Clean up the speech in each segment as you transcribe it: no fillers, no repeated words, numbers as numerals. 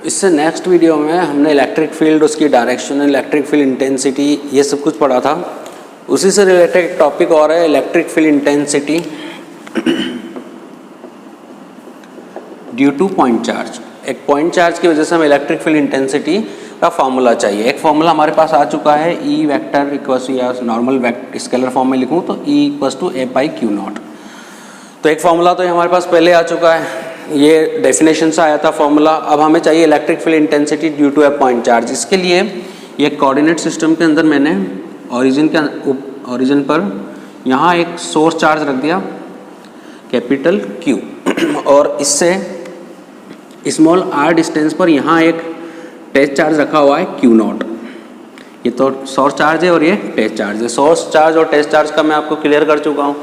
इससे next video में हमने इलेक्ट्रिक फील्ड, उसकी डायरेक्शन, इलेक्ट्रिक फील्ड इंटेंसिटी, ये सब कुछ पढ़ा था। उसी से रिलेटेड एक टॉपिक और है, electric field intensity due to point charge. एक पॉइंट चार्ज की वजह से हमें इलेक्ट्रिक फील्ड इंटेंसिटी का फॉर्मूला चाहिए। एक फॉर्मूला हमारे पास आ चुका है, ई वेक्टर इक्वल्स, या नॉर्मल स्केलर फॉर्म में लिखूँ तो E equals to F by Q naught. तो एक फॉर्मूला तो हमारे पास पहले आ चुका है, ये डेफिनेशन से आया था फॉर्मूला। अब हमें चाहिए electric field intensity due to a point charge. इसके लिए ये कोऑर्डिनेट सिस्टम के अंदर मैंने ओरिजिन पर यहाँ एक सोर्स चार्ज रख दिया कैपिटल Q, और इससे स्मॉल r डिस्टेंस पर यहाँ एक टेस्ट चार्ज रखा हुआ है Q नॉट। ये तो सोर्स चार्ज है और ये टेस्ट चार्ज है। सोर्स चार्ज और टेस्ट चार्ज का मैं आपको क्लियर कर चुका हूँ।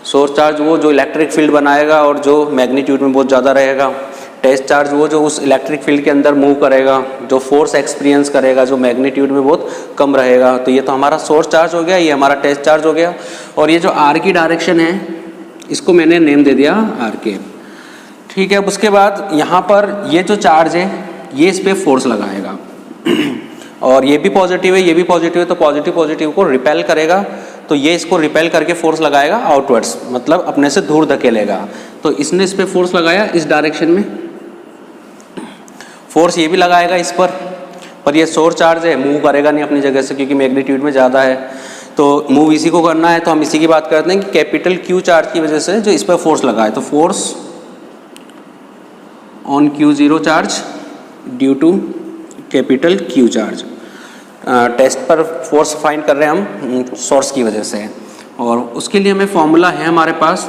सोर्स चार्ज वो जो इलेक्ट्रिक फील्ड बनाएगा और जो मैग्नीट्यूड में बहुत ज़्यादा रहेगा। टेस्ट चार्ज वो जो उस इलेक्ट्रिक फील्ड के अंदर मूव करेगा, जो फोर्स एक्सपीरियंस करेगा, जो मैग्नीट्यूड में बहुत कम रहेगा। तो ये तो हमारा सोर्स चार्ज हो गया, ये हमारा टेस्ट चार्ज हो गया। और ये जो आर की डायरेक्शन है, इसको मैंने नेम दे दिया आर के। ठीक है, अब उसके बाद यहाँ पर ये जो चार्ज है, ये इस पर फोर्स लगाएगा और ये भी पॉजिटिव है, ये भी पॉजिटिव है, तो पॉजिटिव पॉजिटिव को रिपेल करेगा। तो ये इसको रिपेल करके फोर्स लगाएगा आउटवर्ड्स, मतलब अपने से दूर धकेलेगा। तो इसने इस पर फोर्स लगाया इस डायरेक्शन में, फोर्स ये भी लगाएगा इस पर ये सोर्स चार्ज है, मूव करेगा नहीं अपनी जगह से क्योंकि मैग्नीट्यूड में ज़्यादा है। तो मूव इसी को करना है, तो हम इसी की बात करते हैं कि कैपिटल Q चार्ज की वजह से जो इस पर फोर्स लगा है, तो force on Q0 charge due to capital Q charge. Test पर फोर्स फाइंड कर रहे हैं हम सोर्स की वजह से, और उसके लिए हमें फॉर्मूला है हमारे पास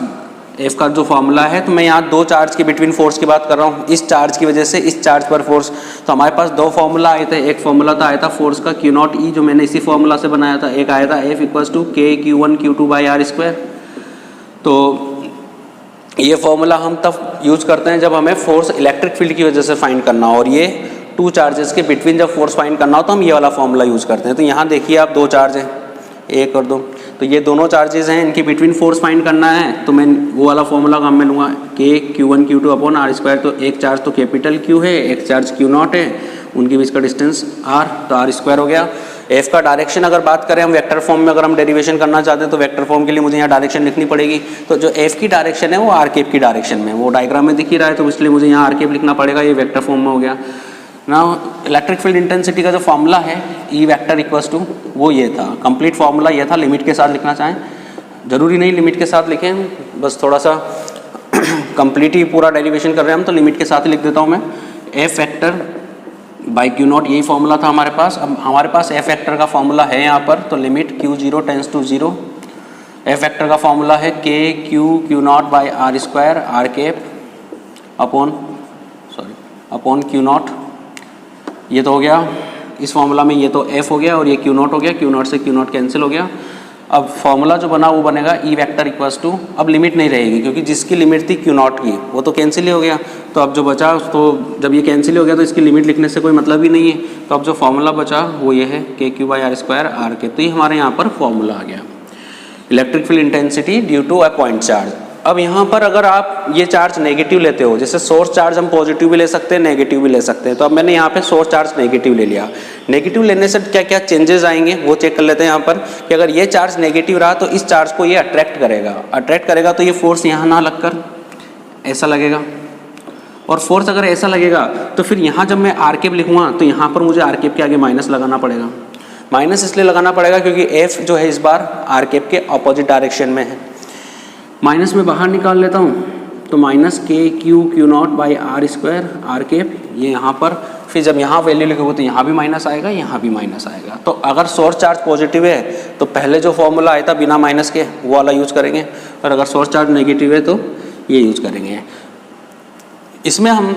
F का जो फॉर्मूला है। तो मैं यहाँ दो चार्ज के बिटवीन फोर्स की बात कर रहा हूँ, इस चार्ज की वजह से इस चार्ज पर फोर्स। तो हमारे पास दो फॉर्मूला आए थे। एक फॉर्मूला तो आया था फोर्स का Q नॉट E, जो मैंने इसी फॉर्मूला से बनाया था। एक आया था F equals to K Q1 Q2 by R square. तो ये फॉर्मूला हम तब यूज करते हैं जब हमें फोर्स इलेक्ट्रिक फील्ड की वजह से फाइंड करना हो, और ये टू चार्जेस के बिटवीन जब फोर्स फाइंड करना हो तो हम ये वाला फॉर्मूला यूज करते हैं। तो यहाँ देखिए आप, दो चार्ज हैं, एक और दो, तो ये दोनों चार्जेस हैं, इनके बिटवीन फोर्स फाइंड करना है। तो मैं वो वाला फॉर्मूला काम में लूँगा, K Q1 Q2 upon are square. तो एक चार्ज तो कैपिटल Q है, एक चार्ज Q नॉट है, उनके बीच का डिस्टेंस R, तो आर स्क्वायर हो गया। F का डायरेक्शन अगर बात करें हम वेक्टर फॉर्म में, अगर हम डेरिवेशन करना चाहते हैं तो वेक्टर फॉर्म के लिए मुझे यहाँ डायरेक्शन लिखनी पड़ेगी। तो जो F की डायरेक्शन है वो आर केप की डायरेक्शन में, वो डायग्राम में दिख ही रहा है, तो इसलिए मुझे यहाँ आर केप लिखना पड़ेगा। ये वेक्टर फॉर्म में हो गया ना। इलेक्ट्रिक फील्ड इंटेंसिटी का जो फॉर्मूला है E वेक्टर इक्वल्स टू, वो ये था, कंप्लीट फॉर्मूला ये था। लिमिट के साथ लिखना चाहें, जरूरी नहीं लिमिट के साथ लिखें, बस थोड़ा सा कंप्लीट ही पूरा डेरिवेशन कर रहे हैं हम, तो लिमिट के साथ ही लिख देता हूँ मैं। F vector by Q naught, यही फॉर्मूला था हमारे पास। अब हमारे पास F वेक्टर का फॉर्मूला है यहाँ पर, तो limit Q0 tends to 0। F vector का फॉर्मूला है K Q naught by R square R cap upon Q naught. ये तो हो गया इस फॉर्मूला में, ये तो F हो गया और ये Q नॉट हो गया, Q नॉट से Q नॉट कैंसिल हो गया। अब फॉर्मूला जो बना वो बनेगा E वेक्टर इक्वल्स टू, अब लिमिट नहीं रहेगी क्योंकि जिसकी लिमिट थी Q नॉट की वो तो कैंसिल ही हो गया। तो अब जो बचा, तो जब ये कैंसिल हो गया तो इसकी लिमिट लिखने से कोई मतलब ही नहीं है। तो अब जो फॉर्मूला बचा वो ये है K Q by R square R के। तो ये हमारे यहाँ पर फॉर्मूला आ गया, electric field intensity due to a point charge. अब यहाँ पर अगर आप ये चार्ज नेगेटिव लेते हो, जैसे सोर्स चार्ज हम पॉजिटिव भी ले सकते हैं, नेगेटिव भी ले सकते हैं। तो अब मैंने यहाँ पे सोर्स चार्ज नेगेटिव ले लिया। नेगेटिव लेने से क्या क्या चेंजेस आएंगे वो चेक कर लेते हैं यहाँ पर, कि अगर ये चार्ज नेगेटिव रहा तो इस चार्ज को ये अट्रैक्ट करेगा, तो ये फोर्स यहाँ ना लगकर ऐसा लगेगा, और फोर्स अगर ऐसा लगेगा तो फिर यहाँ जब मैं आर केप लिखूँगा तो यहाँ पर मुझे आर केप के आगे माइनस लगाना पड़ेगा। माइनस इसलिए लगाना पड़ेगा क्योंकि F जो है इस बार आर केप के अपोजिट डायरेक्शन में है। माइनस में बाहर निकाल लेता हूँ, तो minus K Q naught by R square R cap, ये यहाँ पर, फिर जब यहाँ वैल्यू लिखोगे तो यहाँ भी माइनस आएगा, यहाँ भी माइनस आएगा। तो अगर सोर्स चार्ज पॉजिटिव है तो पहले जो फॉर्मूला आया था बिना माइनस के वो वाला यूज करेंगे, और अगर सोर्स चार्ज नेगेटिव है तो ये यूज करेंगे। इसमें हम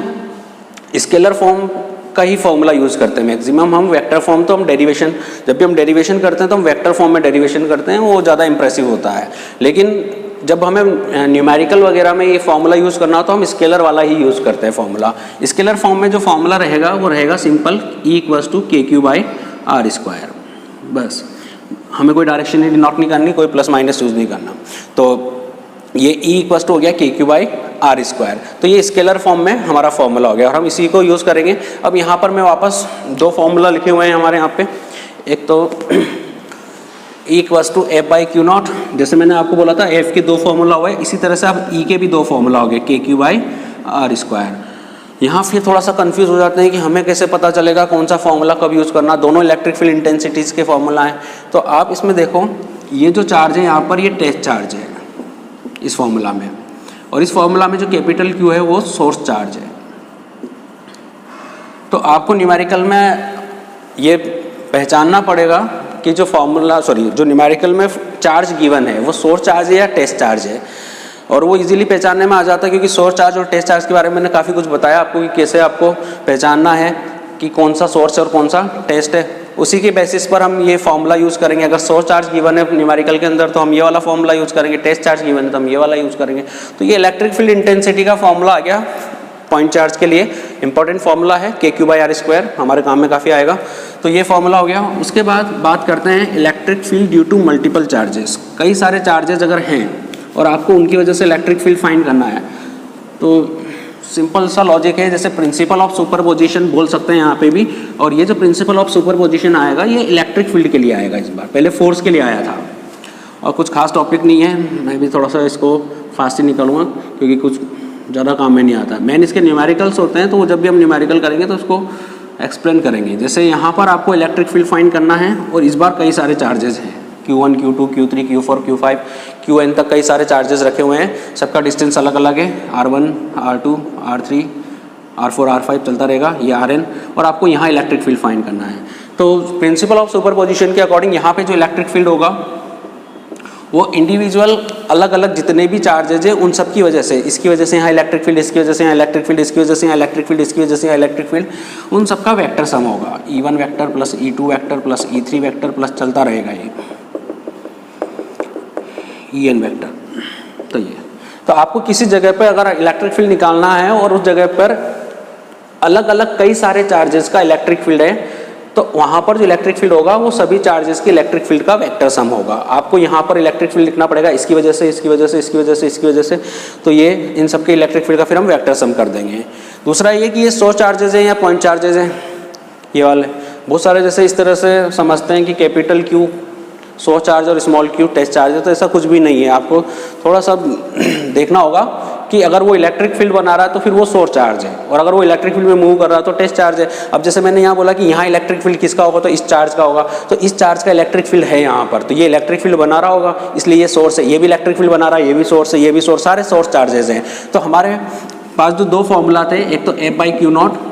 स्केलर फॉर्म का ही फॉर्मूला यूज़ करते हैं मैक्सिमम। हम वेक्टर फॉर्म तो हम डेरिवेशन, जब भी हम डेरिवेशन करते हैं तो हम वेक्टर फॉर्म में डेरिवेशन करते हैं, वो ज़्यादा इंप्रेसिव होता है। लेकिन जब हमें न्यूमेरिकल वगैरह में ये फॉर्मूला यूज़ करना हो तो हम स्केलर वाला ही यूज़ करते हैं फॉर्मूला। स्केलर फॉर्म में जो फॉर्मूला रहेगा वो रहेगा सिंपल E इक्वल्स टू के क्यू बाई आर स्क्वायर। बस, हमें कोई डायरेक्शन नोट नहीं करनी, कोई प्लस माइनस यूज़ नहीं करना। तो ये E इक्वल्स टू हो गया के क्यू बाई आर स्क्वायर। तो ये स्केलर फॉर्म में हमारा फॉर्मूला हो गया और हम इसी को यूज़ करेंगे। अब यहाँ पर मैं वापस दो फॉर्मूला लिखे हुए हैं हमारे यहाँ पे, एक तो E equals to F by Q naught, जैसे मैंने आपको बोला था एफ के दो फॉर्मूला हुए, इसी तरह से अब E के भी दो फॉर्मूला हो गए, के क्यू बाई आर स्क्वायर। यहाँ फिर थोड़ा सा कंफ्यूज हो जाते हैं कि हमें कैसे पता चलेगा कौन सा फॉर्मूला कब यूज़ करना, दोनों इलेक्ट्रिक फील्ड इंटेंसिटीज़ के फॉर्मूला हैं। तो आप इसमें देखो, ये जो चार्ज है यहाँ पर, ये टेस्ट चार्ज है इस फॉर्मूला में, और इस फॉर्मूला में जो कैपिटल क्यू है वो सोर्स चार्ज है। तो आपको न्यूमेरिकल में ये पहचानना पड़ेगा कि जो फॉर्मूला जो न्यूमेरिकल में चार्ज गिवन है वो सोर्स चार्ज है या टेस्ट चार्ज है, और वो इजीली पहचानने में आ जाता है क्योंकि सोर्स चार्ज और टेस्ट चार्ज के बारे में मैंने काफ़ी कुछ बताया आपको कि कैसे आपको पहचानना है कि कौन सा सोर्स है और कौन सा टेस्ट है। उसी के बेसिस पर हम ये फॉर्मूला यूज़ करेंगे। अगर सोर्स चार्ज गिवन है न्यूमेरिकल के अंदर तो हम ये वाला फॉर्मूला यूज़ करेंगे, टेस्ट चार्ज गिवन है तो हम ये वाला यूज़ करेंगे। तो ये इलेक्ट्रिक फील्ड इंटेंसिटी का फॉर्मूला आ गया पॉइंट चार्ज के लिए, इंपॉर्टेंट फॉर्मूला है, के क्यू बाई आर स्क्वायर, हमारे काम में काफ़ी आएगा। तो ये फॉर्मूला हो गया। उसके बाद बात करते हैं electric field due to multiple charges. कई सारे चार्जेस अगर हैं और आपको उनकी वजह से इलेक्ट्रिक फील्ड फाइंड करना है, तो सिंपल सा लॉजिक है, जैसे प्रिंसिपल ऑफ सुपरपोजिशन बोल सकते हैं यहाँ पे भी। और ये जो प्रिंसिपल ऑफ सुपरपोजिशन आएगा ये इलेक्ट्रिक फील्ड के लिए आएगा इस बार, पहले फोर्स के लिए आया था। और कुछ खास टॉपिक नहीं है, मैं भी थोड़ा सा इसको फास्ट ही निकालूंगा क्योंकि कुछ ज़्यादा काम में नहीं आता। मेन इसके न्यूमेरिकल्स होते हैं, तो वो जब भी हम न्यूमेरिकल करेंगे तो उसको एक्सप्लेन करेंगे। जैसे यहाँ पर आपको इलेक्ट्रिक फील्ड फाइंड करना है और इस बार कई सारे चार्जेस हैं, Q1, Q2, Q3, Q4, Q5, Qn तक कई सारे चार्जेस रखे हुए हैं। सबका डिस्टेंस अलग अलग है, R1, R2, R3, R4, R5 चलता रहेगा, ये Rn, और आपको यहाँ इलेक्ट्रिक फील्ड फाइंड करना है। तो प्रिंसिपल ऑफ सुपरपोजिशन के अकॉर्डिंग यहाँ पे जो इलेक्ट्रिक फील्ड होगा वो इंडिविजुअल अलग अलग जितने भी चार्जेज हैं उन सब की वजह से, इसकी वजह से यहाँ इलेक्ट्रिक फील्ड, इसकी वजह से यहाँ इलेक्ट्रिक फील्ड, इसकी वजह से यहाँ इलेक्ट्रिक फील्ड, इसकी वजह से यहाँ इलेक्ट्रिक फील्ड, उन सबका वेक्टर सम होगा। E1 vector plus E2 vector plus E3 vector plus चलता रहेगा ये En वेक्टर। तो आपको किसी जगह पर अगर इलेक्ट्रिक फील्ड निकालना है और उस जगह पर अलग अलग कई सारे चार्जेस का इलेक्ट्रिक फील्ड है, तो वहाँ पर जो इलेक्ट्रिक फील्ड होगा वो सभी चार्जेस के इलेक्ट्रिक फील्ड का वेक्टर सम होगा। आपको यहाँ पर इलेक्ट्रिक फील्ड लिखना पड़ेगा, इसकी वजह से, इसकी वजह से, इसकी वजह से, इसकी वजह से, तो ये इन सब के इलेक्ट्रिक फील्ड का फिर हम वेक्टर सम कर देंगे। दूसरा ये कि ये सोर्स चार्जेस हैं या पॉइंट चार्जेस हैं, ये वाले बहुत सारे जैसे इस तरह से समझते हैं कि कैपिटल क्यू सोर्स चार्ज और स्मॉल क्यू टेस्ट चार्ज है, तो ऐसा कुछ भी नहीं है। आपको थोड़ा सा देखना होगा कि अगर वो इलेक्ट्रिक फील्ड बना रहा है तो फिर वो सोर्स चार्ज है, और अगर वो इलेक्ट्रिक फील्ड में मूव कर रहा है तो टेस्ट चार्ज है। अब जैसे मैंने यहाँ बोला कि यहाँ इलेक्ट्रिक फील्ड किसका होगा, तो इस चार्ज का होगा, तो इस चार्ज का इलेक्ट्रिक फील्ड है यहाँ पर, तो ये इलेक्ट्रिक फील्ड बना रहा होगा, इसलिए ये सोर्स है। ये भी इलेक्ट्रिक फील्ड बना रहा है, ये भी सोर्स है, ये भी सोर्स, सारे सोर्स चार्जेस हैं। तो हमारे पास जो दो फॉर्मूला थे, एक तो एफ बाई क्यू नॉट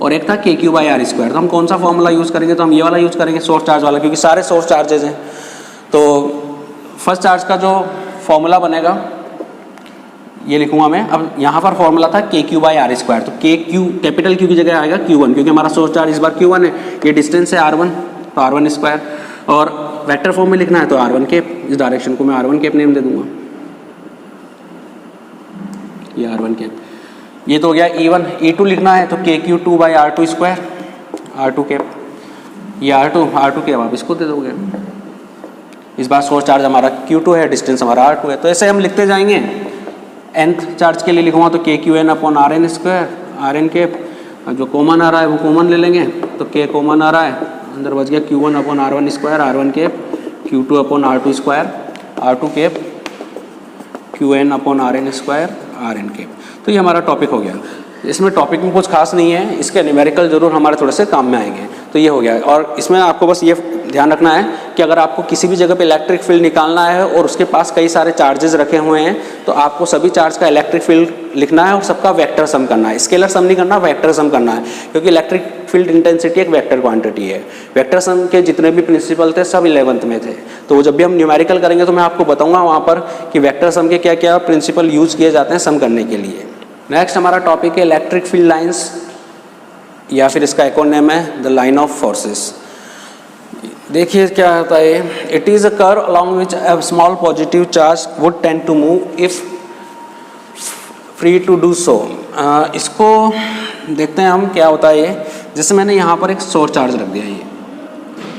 और एक था के क्यू बाई आर स्क्वायर। तो हम कौन सा फॉर्मूला यूज़ करेंगे, तो हम ये वाला यूज़ करेंगे, सोर्स चार्ज वाला, क्योंकि सारे सोर्स चार्जेस हैं। तो फर्स्ट चार्ज का जो फॉर्मूला बनेगा ये लिखूंगा मैं। अब यहाँ पर फॉर्मूला था के क्यू बाई आर स्क्वायर, तो के क्यू कैपिटल क्यू की जगह आएगा Q1, क्योंकि हमारा सोर्स चार्ज इस बार Q1 है, ये डिस्टेंस है R1, तो R1 स्क्वायर, और वेक्टर फॉर्म में लिखना है तो R1 कैप, इस डायरेक्शन को मैं R1 कैप नेम दे दूंगा, ये R1 कैप। ये तो हो गया E1। E2 लिखना है तो K Q 2 by R2 square, R2 cap, ये R2 कैप आप इसको दे दोगे। इस बार सोर्स चार्ज हमारा Q2 है, डिस्टेंस हमारा R2 है, तो ऐसे हम लिखते जाएंगे। nth चार्ज के लिए लिखूंगा तो K Q N upon R N square, R N के जो कॉमन आ रहा है वो कॉमन ले लेंगे, तो के कॉमन आ रहा है, अंदर बच गया Q1 upon R1 square, R1 के Q2 upon R2 square, R2 के QN upon RN square, RN के। तो ये हमारा टॉपिक हो गया। इसमें टॉपिक में कुछ खास नहीं है, इसके न्यूमेरिकल जरूर हमारे थोड़े से काम में आएंगे। तो ये हो गया। और इसमें आपको बस ये ध्यान रखना है कि अगर आपको किसी भी जगह पे इलेक्ट्रिक फील्ड निकालना है और उसके पास कई सारे चार्जेस रखे हुए हैं, तो आपको सभी चार्ज का इलेक्ट्रिक फील्ड लिखना है और सबका वेक्टर सम करना है। स्केलर सम नहीं करना, वेक्टर सम करना है, क्योंकि इलेक्ट्रिक फील्ड इंटेंसिटी एक वेक्टर क्वांटिटी है। वेक्टर सम के जितने भी प्रिंसिपल थे सब 11th में थे, तो जब भी हम न्यूमेरिकल करेंगे तो मैं आपको बताऊंगा वहाँ पर कि वेक्टर सम के क्या क्या प्रिंसिपल यूज किए जाते हैं सम करने के लिए। नेक्स्ट हमारा टॉपिक है इलेक्ट्रिक फील्ड लाइंस, या फिर इसका एक्रोनिम है द लाइन ऑफ फोर्सेस। देखिए क्या होता है, it is a curve along which a small positive charge would tend to move if free to do so. इसको देखते हैं हम क्या होता है ये। जैसे मैंने यहाँ पर एक सोर्स चार्ज रख दिया,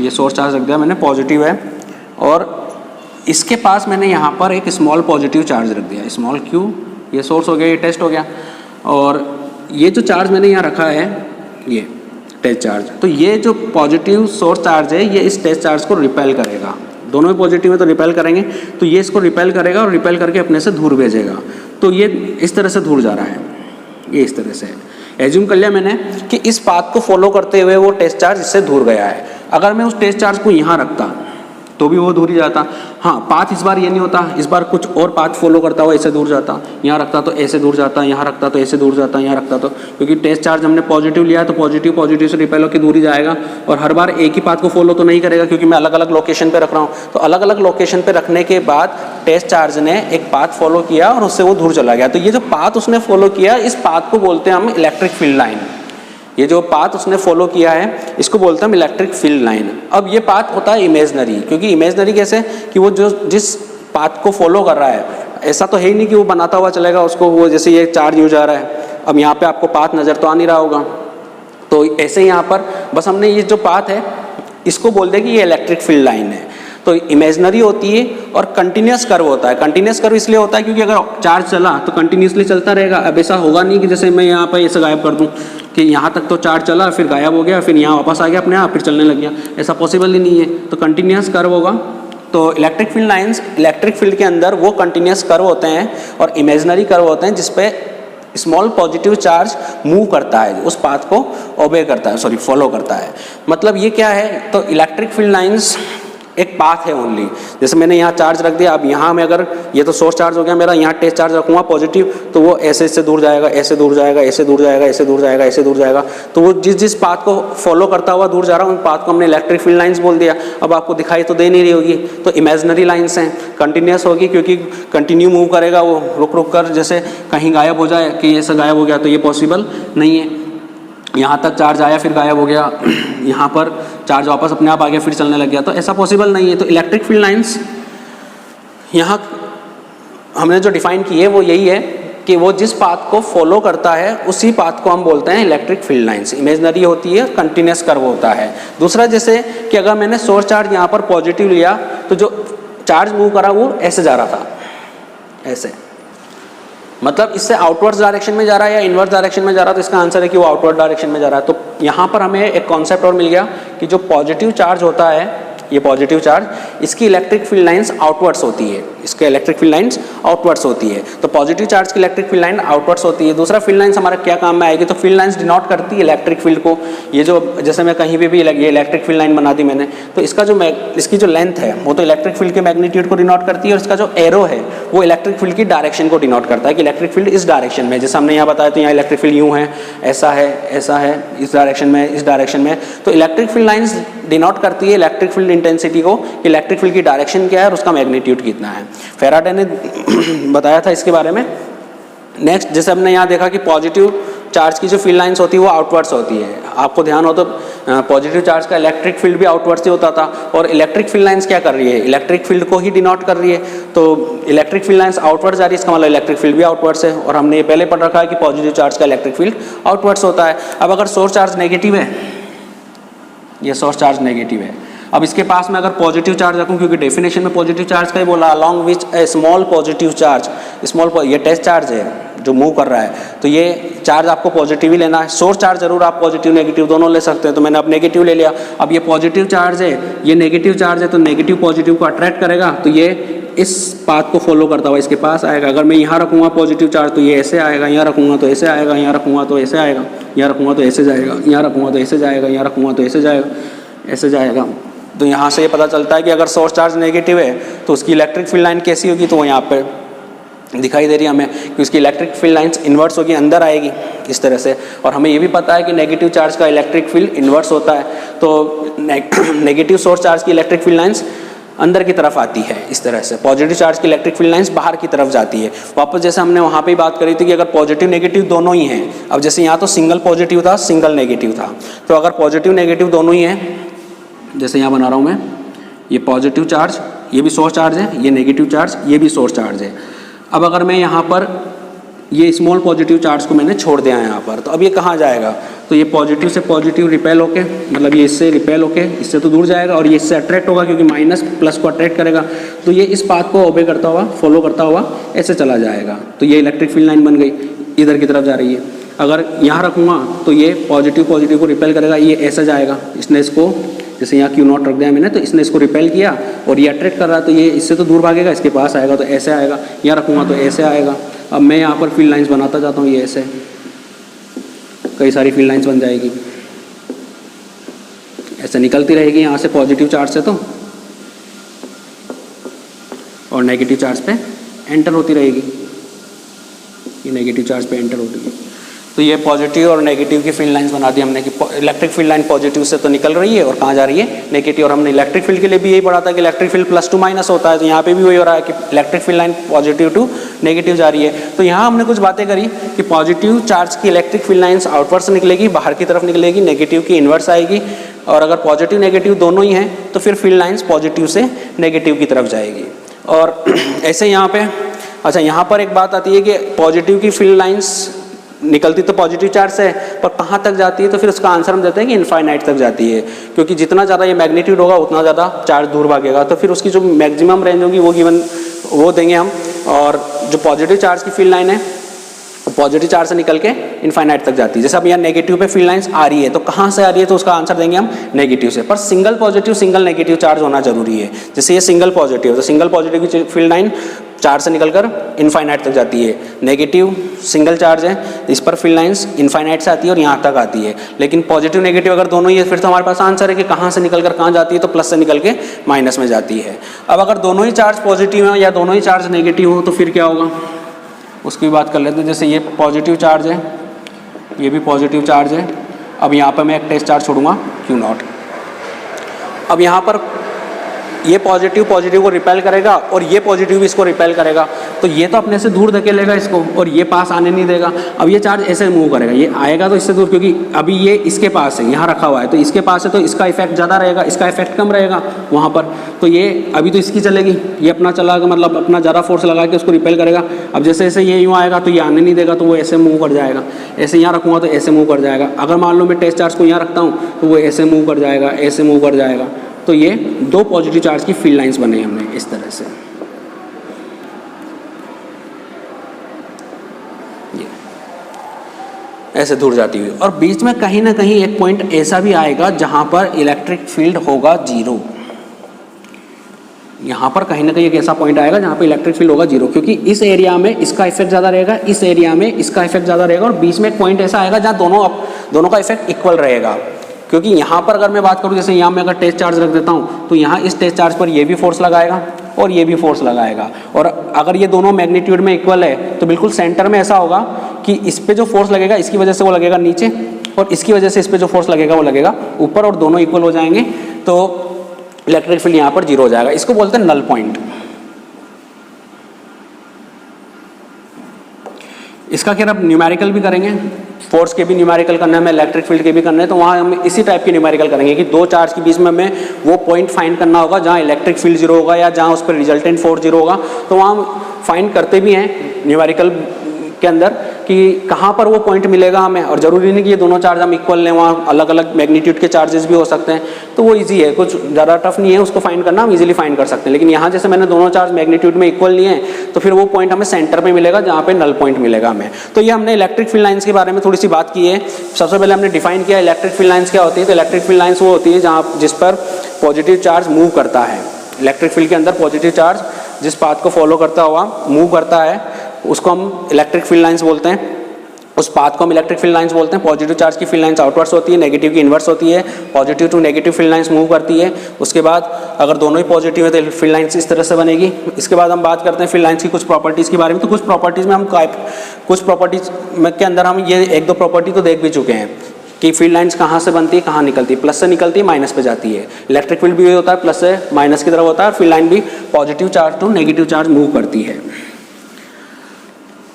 ये सोर्स चार्ज रख दिया मैंने, पॉजिटिव है, और इसके पास मैंने यहाँ पर एक स्मॉल पॉजिटिव चार्ज रख दिया, स्मॉल q ये सोर्स हो गया, ये टेस्ट हो गया, और ये जो चार्ज मैंने यहाँ रखा है ये टेस्ट चार्ज, तो ये जो पॉजिटिव सोर्स चार्ज है ये इस टेस्ट चार्ज को रिपेल करेगा, दोनों में पॉजिटिव है तो रिपेल करेंगे, तो ये इसको रिपेल करेगा और रिपेल करके अपने से दूर भेजेगा। तो ये इस तरह से दूर जा रहा है, ये इस तरह से एज्यूम कर लिया मैंने कि इस पाथ को फॉलो करते हुए वो टेस्ट चार्ज इससे दूर गया है। अगर मैं उस टेस्ट चार्ज को यहाँ रखता तो भी वो दूर ही जाता। हाँ, पाथ इस बार ये नहीं होता, इस बार कुछ और पाथ फॉलो करता हुआ ऐसे दूर जाता, यहाँ रखता तो ऐसे दूर जाता, यहाँ रखता तो ऐसे दूर जाता, यहाँ रखता तो, क्योंकि टेस्ट चार्ज हमने पॉजिटिव लिया है तो पॉजिटिव से रिपेल होकर दूर ही जाएगा, और हर बार एक ही पाथ को फॉलो तो नहीं करेगा क्योंकि मैं अलग अलग लोकेशन पे रख रहा हूँ। तो अलग अलग लोकेशन पे रखने के बाद टेस्ट चार्ज ने एक पाथ फॉलो किया और उससे वो दूर चला गया। तो ये जो पाथ उसने फॉलो किया, इस पाथ को बोलते हैं हम इलेक्ट्रिक फील्ड लाइन। ये जो पाथ उसने फॉलो किया है इसको बोलते हैं हम इलेक्ट्रिक फील्ड लाइन। अब ये पाथ होता है इमेजनरी, क्योंकि इमेजनरी कैसे कि वो जो जिस पाथ को फॉलो कर रहा है, ऐसा तो है ही नहीं कि वो बनाता हुआ चलेगा उसको, वो जैसे ये चार्ज यूँ जा रहा है, अब यहाँ पे आपको पाथ नज़र तो आ नहीं रहा होगा, तो ऐसे यहाँ पर बस हमने ये जो पाथ है इसको बोल दें कि ये इलेक्ट्रिक फील्ड लाइन है। तो इमेजनरी होती है और कंटिन्यूस कर्व होता है। कंटिन्यूस कर्व इसलिए होता है क्योंकि अगर चार्ज चला तो कंटिन्यूसली चलता रहेगा। अब ऐसा होगा नहीं कि जैसे मैं यहाँ पर ऐसे गायब कर दूँ कि यहाँ तक तो चार्ज चला फिर गायब हो गया फिर यहाँ वापस आ गया अपने आप फिर चलने लग गया, ऐसा पॉसिबल ही नहीं है। तो कंटिन्यूस कर्व होगा। तो electric field lines, electric field के अंदर वो कंटिन्यूस कर्व होते हैं और इमेजनरी कर्व होते हैं जिसपे स्मॉल पॉजिटिव चार्ज मूव करता है, उस पाथ को ओबे करता है, फॉलो करता है। मतलब ये क्या है, तो इलेक्ट्रिक फील्ड लाइंस एक पाथ है ओनली। जैसे मैंने यहाँ चार्ज रख दिया, अब यहाँ में अगर ये तो सोर्स चार्ज हो गया मेरा, यहाँ टेस्ट चार्ज रखूँगा पॉजिटिव, तो वो ऐसे इससे दूर जाएगा, ऐसे दूर जाएगा, ऐसे दूर जाएगा, ऐसे दूर जाएगा, ऐसे दूर जाएगा। तो वो जिस पाथ को फॉलो करता हुआ दूर जा रहा है उन पाथ को हमने इलेक्ट्रिक फील्ड लाइंस बोल दिया। अब आपको दिखाई तो दे नहीं रही होगी, तो इमेजनरी लाइन्स हैं, कंटिन्यूस होगी क्योंकि कंटिन्यू मूव करेगा वो, रुक रुक कर, जैसे कहीं गायब हो जाए कि ऐसा गायब हो गया तो ये पॉसिबल नहीं है। यहाँ तक चार्ज आया फिर गायब हो गया, यहाँ पर चार्ज वापस अपने आप आ गया फिर चलने लग गया, तो ऐसा पॉसिबल नहीं है। तो इलेक्ट्रिक फील्ड लाइंस यहाँ हमने जो डिफाइन की है वो यही है कि वो जिस पाथ को फॉलो करता है उसी पाथ को हम बोलते हैं इलेक्ट्रिक फील्ड लाइंस। इमेजनरी होती है, कंटिन्यूस कर्व होता है। दूसरा जैसे कि अगर मैंने सोर्स चार्ज यहाँ पर पॉजिटिव लिया तो जो चार्ज मूव करा वो ऐसे जा रहा था, ऐसे, मतलब इससे आउटवर्ड्स डायरेक्शन में जा रहा है या इनवर्स डायरेक्शन में जा रहा है, तो इसका आंसर है कि वो आउटवर्ड डायरेक्शन में जा रहा है। तो यहाँ पर हमें एक कॉन्सेप्ट और मिल गया कि जो पॉजिटिव चार्ज होता है, ये पॉजिटिव चार्ज, इसकी इलेक्ट्रिक फील्ड लाइंस आउटवर्ड्स होती है, इसके इलेक्ट्रिक फील्ड लाइंस आउटवर्ड्स होती है। तो पॉजिटिव चार्ज की इलेक्ट्रिक फील्ड लाइन आउटवर्ड्स होती है। दूसरा, फील्ड लाइंस हमारा क्या काम में आएगी, तो फील्ड लाइंस डिनोट करती है इलेक्ट्रिक फील्ड को। ये जो जैसे मैं कहीं पे भी ये इलेक्ट्रिक फील्ड लाइन बना दी मैंने, तो इसका जो इसकी जो लेंथ है वो तो इलेक्ट्रिक फील्ड के मैग्नीट्यूड को डिनोट करती है, और इसका जो एरो है वो इलेक्ट्रिक फील्ड की डायरेक्शन को डिनोट करता है कि इलेक्ट्रिक फील्ड इस डायरेक्शन में, जैसे हमने यहाँ बताया तो यहाँ इलेक्ट्रिक फील्ड यूँ है, ऐसा है, इस डायरेक्शन में, इस डायरेक्शन में। तो इलेक्ट्रिक फील्ड लाइंस डिनोट करती है इलेक्ट्रिक फील्ड इंटेंसिटी को, इलेक्ट्रिक फील्ड की डायरेक्शन क्या है और उसका मैग्नीट्यूड कितना है। फैराडे ने बताया था इसके बारे में। नेक्स्ट, जैसे हमने यहाँ देखा कि पॉजिटिव चार्ज की जो फील्ड लाइंस होती है वो आउटवर्ड्स होती है। आपको ध्यान हो तो पॉजिटिव चार्ज का इलेक्ट्रिक फील्ड भी आउटवर्ड्स ही होता था, और इलेक्ट्रिक फील्ड लाइंस क्या कर रही है, इलेक्ट्रिक फील्ड को ही डिनोट कर रही है। तो इलेक्ट्रिक फील्ड लाइंस आउटवर्ड्स जा रही है, इसका मतलब इलेक्ट्रिक फील्ड भी आउटवर्ड्स है, और हमने ये पहले पढ़ रखा है कि पॉजिटिव चार्ज का इलेक्ट्रिक फील्ड आउटवर्ड्स होता है। अब अगर सोर्स चार्ज नेगेटिव है, ये सोर्स चार्ज नेगेटिव है, अब इसके पास में अगर पॉजिटिव चार्ज रखूं, क्योंकि डेफिनेशन में पॉजिटिव चार्ज का ही बोला, अलॉन्ग विच ए स्मॉल पॉजिटिव चार्ज, ये टेस्ट चार्ज है जो मूव कर रहा है, तो ये चार्ज आपको पॉजिटिव ही लेना है। सोर्स चार्ज जरूर आप पॉजिटिव नेगेटिव दोनों ले सकते हैं, तो मैंने अब नेगेटिव ले लिया। अब ये पॉजिटिव चार्ज है, ये नेगेटिव चार्ज है, तो नेगेटिव पॉजिटिव को अट्रैक्ट करेगा, तो ये इस पाथ को फॉलो करता हुआ इसके पास आएगा। अगर मैं यहाँ रखूँगा पॉजिटिव चार्ज तो ये ऐसे आएगा, यहाँ रखूँगा तो ऐसे आएगा, यहाँ रखूँगा तो ऐसे आएगा, यहाँ रखूँगा तो ऐसे जाएगा, यहाँ रखूँगा तो ऐसे जाएगा, यहाँ रखूँगा तो ऐसे जाएगा, ऐसे जाएगा। तो यहाँ से ये पता चलता है कि अगर सोर्स चार्ज नेगेटिव है तो उसकी इलेक्ट्रिक फील्ड लाइन कैसी होगी, तो वो यहाँ पे दिखाई दे रही है हमें कि उसकी इलेक्ट्रिक फील्ड लाइंस इन्वर्स होगी, अंदर आएगी इस तरह से। और हमें ये भी पता है कि नेगेटिव चार्ज का इलेक्ट्रिक फील्ड इन्वर्स होता है, तो नेगेटिव सोर्स चार्ज की इलेक्ट्रिक फील्ड लाइंस अंदर की तरफ आती है इस तरह से, पॉजिटिव चार्ज की इलेक्ट्रिक फील्ड लाइंस बाहर की तरफ जाती है। वापस जैसे हमने वहाँ पे बात करी थी कि अगर पॉजिटिव नेगेटिव दोनों ही हैं, अब जैसे यहाँ तो सिंगल पॉजिटिव था, सिंगल नेगेटिव था, तो अगर पॉजिटिव नेगेटिव दोनों ही हैं, जैसे यहाँ बना रहा हूँ मैं, ये पॉजिटिव चार्ज, ये भी सोर्स चार्ज है, ये नेगेटिव चार्ज, ये भी सोर्स चार्ज है। अब अगर मैं यहाँ पर ये स्मॉल पॉजिटिव चार्ज को मैंने छोड़ दिया यहाँ पर, तो अब ये कहाँ जाएगा, तो ये पॉजिटिव से पॉजिटिव रिपेल होके, मतलब ये इससे रिपेल होके इससे तो दूर जाएगा, और ये इससे अट्रैक्ट होगा क्योंकि माइनस प्लस को अट्रैक्ट करेगा, तो तो ये इस पाथ को ओबे करता हुआ, फॉलो करता हुआ ऐसे चला जाएगा। तो ये इलेक्ट्रिक फील्ड लाइन बन गई, इधर की तरफ जा रही है। अगर यहाँ रखूँगा तो ये पॉजिटिव पॉजिटिव को रिपेल करेगा, ये ऐसा जाएगा। इसने इसको, जैसे यहाँ क्यू नॉट रख दिया मैंने, तो इसने इसको रिपेल किया और ये अट्रैक्ट कर रहा है, तो ये इससे तो दूर भागेगा, इसके पास आएगा तो ऐसे आएगा। यहाँ रखूँगा तो ऐसे आएगा। अब मैं यहाँ पर फील्ड लाइंस बनाता जाता हूँ, ये ऐसे कई सारी फील्ड लाइंस बन जाएगी, ऐसे निकलती रहेगी यहाँ से पॉजिटिव चार्ज से तो, और नेगेटिव चार्ज पे एंटर होती रहेगी। ये नेगेटिव चार्ज पे एंटर होती है। तो ये पॉजिटिव और नेगेटिव की फील्ड लाइंस बना दी हमने कि इलेक्ट्रिक फील्ड लाइन पॉजिटिव से तो निकल रही है और कहाँ जा रही है, नेगेटिव। और हमने इलेक्ट्रिक फील्ड के लिए भी यही पढ़ा था कि electric field plus two minus होता है, तो यहाँ पे भी वही हो रहा है कि electric field line positive to negative जा रही है। तो यहाँ हमने कुछ बातें करी कि पॉजिटिव चार्ज की इलेक्ट्रिक फील्ड लाइन्स आउटवर्ड से निकलेगी, बाहर की तरफ निकलेगी, नेगेटिव की इनवर्स आएगी, और अगर पॉजिटिव नेगेटिव दोनों ही हैं तो फिर फील्ड लाइन्स पॉजिटिव से नेगेटिव की तरफ जाएगी। और ऐसे यहाँ पे, अच्छा यहाँ पर एक बात आती है कि पॉजिटिव की फील्ड लाइन्स निकलती तो पॉजिटिव चार्ज से, पर कहाँ तक जाती है, तो फिर उसका आंसर हम देते हैं कि इनफाइनाइट तक जाती है, क्योंकि जितना ज़्यादा ये मैग्नीट्यूड होगा उतना ज़्यादा चार्ज दूर भागेगा। तो फिर उसकी जो मैक्सिमम रेंज होगी वो गिवन वो देंगे हम। और जो पॉजिटिव चार्ज की फील्ड लाइन है पॉजिटिव चार्ज से निकल के इनफाइनाइट तक जाती है। जैसे अब यहाँ नेगेटिव पे फील्ड लाइंस आ रही है, तो कहाँ से आ रही है, तो उसका आंसर देंगे हम नेगेटिव से। पर single positive single negative charge होना जरूरी है। जैसे ये सिंगल पॉजिटिव, तो सिंगल पॉजिटिव की फील्ड लाइन चार्ज से निकलकर इनफाइनाइट तक जाती है। नेगेटिव सिंगल चार्ज है, इस पर फील्ड लाइंस इनफाइनाइट से आती है और यहाँ तक आती है। लेकिन पॉजिटिव नेगेटिव अगर दोनों ही है, फिर तो हमारे पास आंसर है कि कहाँ से निकलकर कहाँ जाती है, तो प्लस से निकल के माइनस में जाती है। अब अगर दोनों ही चार्ज पॉजिटिव हैं या दोनों ही चार्ज नेगेटिव हो, तो फिर क्या होगा, उसकी भी बात कर लेते हैं। जैसे ये पॉजिटिव चार्ज है, ये भी पॉजिटिव चार्ज है। अब यहाँ पर मैं एक टेस्ट चार्ज छोड़ूंगा Q0। अब यहाँ पर ये पॉजिटिव पॉजिटिव को रिपेल करेगा और ये पॉजिटिव इसको रिपेल करेगा, तो ये तो अपने से दूर धकेलेगा इसको और ये पास आने नहीं देगा। अब ये चार्ज ऐसे मूव करेगा, ये आएगा तो इससे दूर, क्योंकि अभी ये इसके पास है, यहाँ रखा हुआ है, तो इसके पास है तो इसका इफेक्ट ज़्यादा रहेगा, इसका इफेक्ट कम रहेगा वहाँ पर। तो ये अभी तो इसकी चलेगी, ये अपना चलाएगा, मतलब अपना ज़्यादा फोर्स लगा के उसको रिपेल करेगा। अब जैसे जैसे ये यूँ आएगा तो ये आने नहीं देगा, तो वो ऐसे मूव कर जाएगा। ऐसे यहाँ रखूँगा तो ऐसे मूव कर जाएगा। अगर मान लो मैं टेस्ट चार्ज को यहाँ रखता हूँ तो वो ऐसे मूव कर जाएगा, ऐसे मूव कर जाएगा। तो ये दो पॉजिटिव चार्ज की फील्ड लाइंस बने हमने इस तरह से। ये ऐसे दूर जाती हुई, और बीच में कहीं ना कहीं एक पॉइंट ऐसा भी आएगा जहां पर इलेक्ट्रिक फील्ड होगा जीरो। यहाँ पर कहीं ना कहीं एक ऐसा पॉइंट आएगा जहाँ पे इलेक्ट्रिक फील्ड होगा जीरो, क्योंकि इस एरिया में इसका इफेक्ट ज़्यादा रहेगा, इस एरिया में इसका इफेक्ट ज़्यादा रहेगा, और बीच में एक पॉइंट ऐसा आएगा जहाँ दोनों का इफेक्ट इक्वल रहेगा। क्योंकि यहाँ पर अगर मैं बात करूँ, जैसे यहाँ मैं अगर टेस्ट चार्ज रख देता हूँ, तो यहाँ इस टेस्ट चार्ज पर ये भी फोर्स लगाएगा और ये भी फोर्स लगाएगा, और अगर ये दोनों मैग्नीट्यूड में इक्वल है तो बिल्कुल सेंटर में ऐसा होगा कि इस पे जो फोर्स लगेगा इसकी वजह से वो लगेगा नीचे, और इसकी वजह से इस पे जो फोर्स लगेगा वो लगेगा ऊपर, और दोनों इक्वल हो जाएंगे, तो इलेक्ट्रिक फील्ड यहाँ पर जीरो हो जाएगा। इसको बोलते हैं नल पॉइंट। इसका क्या अब न्यूमेरिकल भी करेंगे, फोर्स के भी न्यूमेरिकल करना है, हमें इलेक्ट्रिक फील्ड के भी करना है, तो वहाँ हम इसी टाइप के न्यूमेरिकल करेंगे कि दो चार्ज के बीच में हमें वो पॉइंट फाइंड करना होगा जहाँ इलेक्ट्रिक फील्ड जीरो होगा या जहाँ उस पर रिजल्टेंट फोर्स जीरो होगा। तो वहाँ हम फाइंड करते भी हैं न्यूमेरिकल के अंदर कि कहाँ पर वो पॉइंट मिलेगा हमें, और ज़रूरी नहीं कि ये दोनों चार्ज हम इक्वल लें, वहाँ अलग अलग मैग्नीट्यूड के चार्जेस भी हो सकते हैं। तो वो इजी है, कुछ ज़्यादा टफ नहीं है उसको फाइंड करना, हम इजीली फाइंड कर सकते हैं। लेकिन यहाँ जैसे मैंने दोनों चार्ज मैग्नीट्यूड में इक्वल लिए हैं, तो फिर वो पॉइंट हमें सेंटर में मिलेगा जहाँ पे नल पॉइंट मिलेगा हमें। तो ये हमने इलेक्ट्रिक फील्ड लाइन्स के बारे में थोड़ी सी बात की है। सबसे पहले हमने डिफाइन किया इलेक्ट्रिक फील्ड लाइन्स क्या होती है। तो इलेक्ट्रिक फील्ड लाइन्स वो होती है जहाँ जिस पर पॉजिटिव चार्ज मूव करता है। इलेक्ट्रिक फील्ड के अंदर पॉजिटिव चार्ज जिस पाथ को फॉलो करता हुआ मूव करता है उसको हम इलेक्ट्रिक फील्ड लाइन्स बोलते हैं, उस पाथ को हम इलेक्ट्रिक फील्ड लाइन्स बोलते हैं। पॉजिटिव चार्ज की फील्ड लाइन्स आउटवर्ड्स होती है, नेगेटिव की इनवर्स होती है। Positive to negative field lines move करती है। उसके बाद अगर दोनों ही पॉजिटिव है तो फील्ड लाइन्स इस तरह से बनेगी। इसके बाद हम बात करते हैं फील्ड लाइन्स की कुछ प्रॉपर्टीज़ के बारे में। तो कुछ प्रॉपर्टीज़ में हम कुछ प्रॉपर्टीज़ के अंदर हम ये एक दो प्रॉपर्टी तो देख भी चुके हैं कि फील्ड लाइन्स कहाँ से बनती है, कहाँ निकलती है। प्लस से निकलती है, माइनस पे जाती है। इलेक्ट्रिक फील्ड भी होता है प्लस से माइनस की तरफ होता है, और फील्ड लाइन भी positive charge to negative charge move करती है।